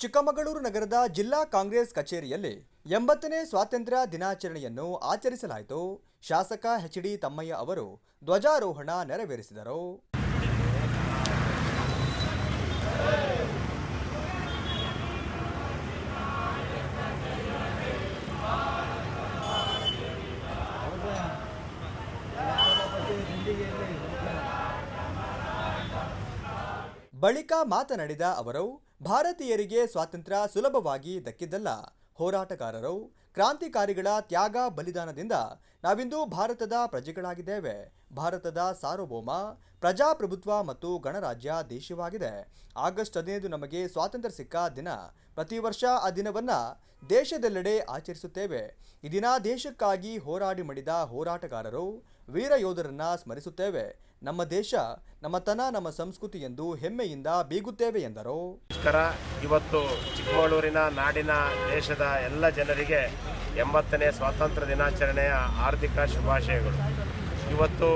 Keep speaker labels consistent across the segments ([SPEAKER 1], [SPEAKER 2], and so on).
[SPEAKER 1] ಚಿಕ್ಕಮಗಳೂರು ನಗರದ ಜಿಲ್ಲಾ ಕಾಂಗ್ರೆಸ್ ಕಚೇರಿಯಲ್ಲಿ 80ನೇ ಸ್ವಾತಂತ್ರ್ಯ ದಿನಾಚರಣೆಯನ್ನು ಆಚರಿಸಲಾಯಿತು. ಶಾಸಕ ಎಚ್.ಡಿ. ತಮ್ಮಯ್ಯ ಅವರು ಧ್ವಜಾರೋಹಣ ನೆರವೇರಿಸಿದರು. ಬಳಿಕ ಮಾತನಾಡಿದ ಅವರು, ಭಾರತೀಯರಿಗೆ ಸ್ವಾತಂತ್ರ್ಯ ಸುಲಭವಾಗಿ ದಕ್ಕಿದ್ದಲ್ಲ. ಹೋರಾಟಗಾರರು, ಕ್ರಾಂತಿಕಾರಿಗಳ ತ್ಯಾಗ ಬಲಿದಾನದಿಂದ ನಾವಿಂದು ಭಾರತದ ಪ್ರಜೆಗಳಾಗಿದ್ದೇವೆ. ಭಾರತದ ಸಾರ್ವಭೌಮ, ಪ್ರಜಾಪ್ರಭುತ್ವ ಮತ್ತು ಗಣರಾಜ್ಯ ದೇಶವಾಗಿದೆ. ಆಗಸ್ಟ್ 15 ನಮಗೆ ಸ್ವಾತಂತ್ರ್ಯ ಸಿಕ್ಕ ದಿನ. ಪ್ರತಿ ವರ್ಷ ಆ ದಿನವನ್ನು ದೇಶದೆಲ್ಲೆಡೆ ಆಚರಿಸುತ್ತೇವೆ. ಈ ದಿನ ದೇಶಕ್ಕಾಗಿ ಹೋರಾಡಿ ಮಡಿದ ಹೋರಾಟಗಾರರು, ವೀರ ಯೋಧರನ್ನ ಸ್ಮರಿಸುತ್ತೇವೆ. ನಮ್ಮ ದೇಶ, ನಮ್ಮ ತನ, ನಮ್ಮ ಸಂಸ್ಕೃತಿ ಎಂದು ಹೆಮ್ಮೆಯಿಂದ ಬೀಗುತ್ತೇವೆ ಎಂದರು.
[SPEAKER 2] ಇವತ್ತು ಚಿಕ್ಕಮಗಳೂರಿನ ನಾಡಿನ ದೇಶದ ಎಲ್ಲ ಜನರಿಗೆ 80ನೇ ಸ್ವಾತಂತ್ರ್ಯ ದಿನಾಚರಣೆಯ ಹಾರ್ದಿಕ ಶುಭಾಶಯಗಳು. ಇವತ್ತು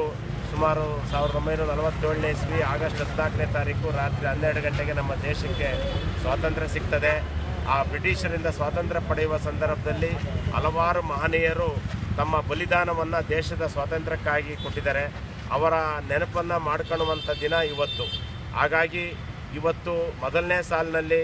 [SPEAKER 2] ಸುಮಾರು 1947ನೇ ಇಸ್ವಿ ಆಗಸ್ಟ್ 14ನೇ ತಾರೀಕು ರಾತ್ರಿ 12 ಗಂಟೆಗೆ ನಮ್ಮ ದೇಶಕ್ಕೆ ಸ್ವಾತಂತ್ರ್ಯ ಸಿಗ್ತದೆ. ಆ ಬ್ರಿಟಿಷರಿಂದ ಸ್ವಾತಂತ್ರ್ಯ ಪಡೆಯುವ ಸಂದರ್ಭದಲ್ಲಿ ಹಲವಾರು ಮಹನೀಯರು ತಮ್ಮ ಬಲಿದಾನವನ್ನು ದೇಶದ ಸ್ವಾತಂತ್ರ್ಯಕ್ಕಾಗಿ ಕೊಟ್ಟಿದ್ದಾರೆ. ಅವರ ನೆನಪನ್ನು ಮಾಡ್ಕೊಳ್ಳುವಂಥ ದಿನ ಇವತ್ತು. ಹಾಗಾಗಿ ಇವತ್ತು ಮೊದಲನೇ ಸಾಲಿನಲ್ಲಿ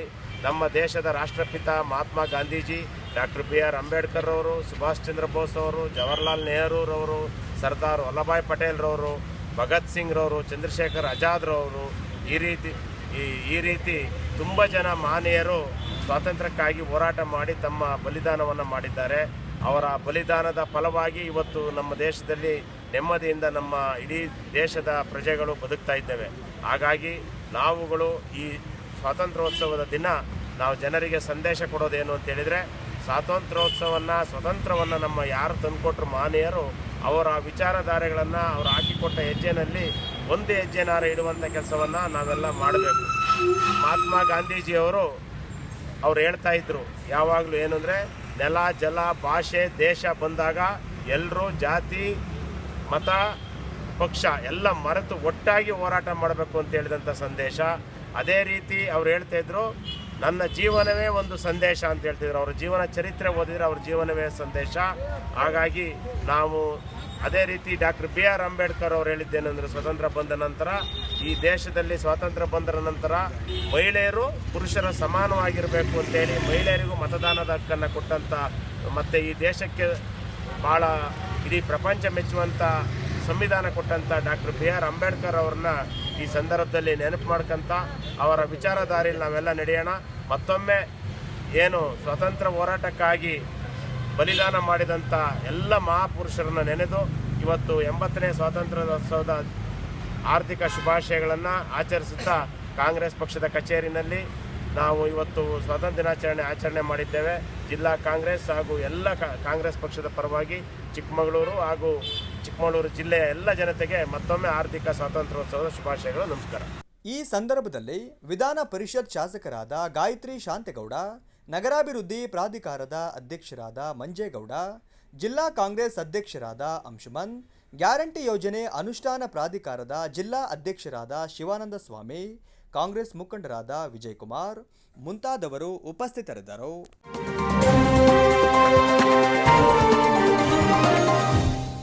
[SPEAKER 2] ನಮ್ಮ ದೇಶದ ರಾಷ್ಟ್ರಪಿತ ಮಹಾತ್ಮ ಗಾಂಧೀಜಿ, ಡಾಕ್ಟರ್ B.R. ಅಂಬೇಡ್ಕರ್ ಅವರು, ಸುಭಾಷ್ ಚಂದ್ರ ಬೋಸ್ ಅವರು, ಜವಾಹರ್ಲಾಲ್ ನೆಹರೂರವರು, ಸರ್ದಾರ್ ವಲ್ಲಭಾಯ್ ಪಟೇಲ್ರವರು, ಭಗತ್ ಸಿಂಗ್ ರವರು, ಚಂದ್ರಶೇಖರ್ ಆಜಾದ್ರವರು, ಈ ರೀತಿ ತುಂಬ ಜನ ಮಹನೀಯರು ಸ್ವಾತಂತ್ರ್ಯಕ್ಕಾಗಿ ಹೋರಾಟ ಮಾಡಿ ತಮ್ಮ ಬಲಿದಾನವನ್ನು ಮಾಡಿದ್ದಾರೆ. ಅವರ ಬಲಿದಾನದ ಫಲವಾಗಿ ಇವತ್ತು ನಮ್ಮ ದೇಶದಲ್ಲಿ ನೆಮ್ಮದಿಯಿಂದ ನಮ್ಮ ಇಡೀ ದೇಶದ ಪ್ರಜೆಗಳು ಬದುಕ್ತಾ ಇದ್ದೇವೆ. ಹಾಗಾಗಿ ನಾವುಗಳು ಈ ಸ್ವಾತಂತ್ರ್ಯೋತ್ಸವದ ದಿನ ನಾವು ಜನರಿಗೆ ಸಂದೇಶ ಕೊಡೋದೇನು ಅಂತ ಹೇಳಿದರೆ, ಸ್ವತಂತ್ರವನ್ನು ನಮ್ಮ ಯಾರು ತಂದುಕೊಟ್ರು ಮಹನೀಯರು, ಅವರ ವಿಚಾರಧಾರೆಗಳನ್ನು ಅವರು ಹಾಕಿಕೊಟ್ಟ ಹೆಜ್ಜೆನಲ್ಲಿ ಒಂದು ಹೆಜ್ಜೆನಾರ ಇಡುವಂಥ ಕೆಲಸವನ್ನು ನಾವೆಲ್ಲ ಮಾಡಬೇಕು. ಮಹಾತ್ಮ ಗಾಂಧೀಜಿಯವರು ಹೇಳ್ತಾ ಇದ್ರು ಯಾವಾಗಲೂ ಏನು ಅಂದರೆ, ನೆಲ, ಜಲ, ಭಾಷೆ, ದೇಶ ಬಂದಾಗ ಎಲ್ಲರೂ ಜಾತಿ, ಮತ, ಪಕ್ಷ ಎಲ್ಲ ಮರೆತು ಒಟ್ಟಾಗಿ ಹೋರಾಟ ಮಾಡಬೇಕು ಅಂತ ಹೇಳಿದಂಥ ಸಂದೇಶ. ಅದೇ ರೀತಿ ಅವ್ರು ಹೇಳ್ತಾಯಿದ್ರು, ನನ್ನ ಜೀವನವೇ ಒಂದು ಸಂದೇಶ ಅಂತ ಹೇಳ್ತಿದ್ರು. ಅವರ ಜೀವನ ಚರಿತ್ರೆ ಓದಿದರೆ ಅವ್ರ ಜೀವನವೇ ಸಂದೇಶ. ಹಾಗಾಗಿ ನಾವು ಅದೇ ರೀತಿ ಡಾಕ್ಟರ್ B.R. ಅಂಬೇಡ್ಕರ್ ಅವ್ರು ಹೇಳಿದ್ದೇನೆಂದರೆ, ಸ್ವತಂತ್ರ ಬಂದ ನಂತರ ಈ ದೇಶದಲ್ಲಿ ಸ್ವಾತಂತ್ರ್ಯ ಬಂದ ನಂತರ ಮಹಿಳೆಯರು ಪುರುಷರ ಸಮಾನವಾಗಿರಬೇಕು ಅಂತೇಳಿ ಮಹಿಳೆಯರಿಗೂ ಮತದಾನದ ಹಕ್ಕನ್ನು ಕೊಟ್ಟಂಥ, ಮತ್ತು ಈ ದೇಶಕ್ಕೆ ಭಾಳ ಇಡೀ ಪ್ರಪಂಚ ಮೆಚ್ಚುವಂಥ ಸಂವಿಧಾನ ಕೊಟ್ಟಂಥ ಡಾಕ್ಟರ್ B.R. ಅಂಬೇಡ್ಕರ್ ಅವ್ರನ್ನ ಈ ಸಂದರ್ಭದಲ್ಲಿ ನೆನಪು ಮಾಡ್ಕೊಂತ ಅವರ ವಿಚಾರಧಾರೆಯಲ್ಲಿ ನಾವೆಲ್ಲ ನಡೆಯೋಣ. ಮತ್ತೊಮ್ಮೆ ಏನು ಸ್ವಾತಂತ್ರ್ಯ ಹೋರಾಟಕ್ಕಾಗಿ ಬಲಿದಾನ ಮಾಡಿದಂಥ ಎಲ್ಲ ಮಹಾಪುರುಷರನ್ನು ನೆನೆದು ಇವತ್ತು 80ನೇ ಸ್ವಾತಂತ್ರ್ಯೋತ್ಸವದ ಆರ್ಥಿಕ ಶುಭಾಶಯಗಳನ್ನು ಆಚರಿಸುತ್ತಾ ಕಾಂಗ್ರೆಸ್ ಪಕ್ಷದ ಕಚೇರಿನಲ್ಲಿ ನಾವು ಇವತ್ತು ಸ್ವಾತಂತ್ರ್ಯ ದಿನಾಚರಣೆ ಆಚರಣೆ ಮಾಡಿದ್ದೇವೆ. ಜಿಲ್ಲಾ ಕಾಂಗ್ರೆಸ್ ಹಾಗೂ ಎಲ್ಲ ಕಾಂಗ್ರೆಸ್ ಪಕ್ಷದ ಪರವಾಗಿ ಚಿಕ್ಕಮಗಳೂರು ಹಾಗೂ ಚಿಕ್ಕಮಗಳೂರು ಜಿಲ್ಲೆಯ ಎಲ್ಲ ಜನತೆಗೆ ಮತ್ತೊಮ್ಮೆ ಆರ್ಥಿಕ ಸ್ವಾತಂತ್ರ್ಯೋತ್ಸವದ ಶುಭಾಶಯಗಳು. ನಮಸ್ಕಾರ.
[SPEAKER 1] ಈ ಸಂದರ್ಭದಲ್ಲಿ ವಿಧಾನ ಪರಿಷತ್ ಶಾಸಕರಾದ ಗಾಯತ್ರಿ ಶಾಂತೇಗೌಡ, ನಗರಾಭಿವೃದ್ಧಿ ಪ್ರಾಧಿಕಾರದ ಅಧ್ಯಕ್ಷರಾದ ಮಂಜೇಗೌಡ, ಜಿಲ್ಲಾ ಕಾಂಗ್ರೆಸ್ ಅಧ್ಯಕ್ಷರಾದ ಅಂಶುಮನ್, ಗ್ಯಾರಂಟಿ ಯೋಜನೆ ಅನುಷ್ಠಾನ ಪ್ರಾಧಿಕಾರದ ಜಿಲ್ಲಾ ಅಧ್ಯಕ್ಷರಾದ ಶಿವಾನಂದ ಸ್ವಾಮಿ, ಕಾಂಗ್ರೆಸ್ ಮುಖಂಡರಾದ ವಿಜಯಕುಮಾರ್ ಮುಂತಾದವರು ಉಪಸ್ಥಿತರಿದ್ದರು.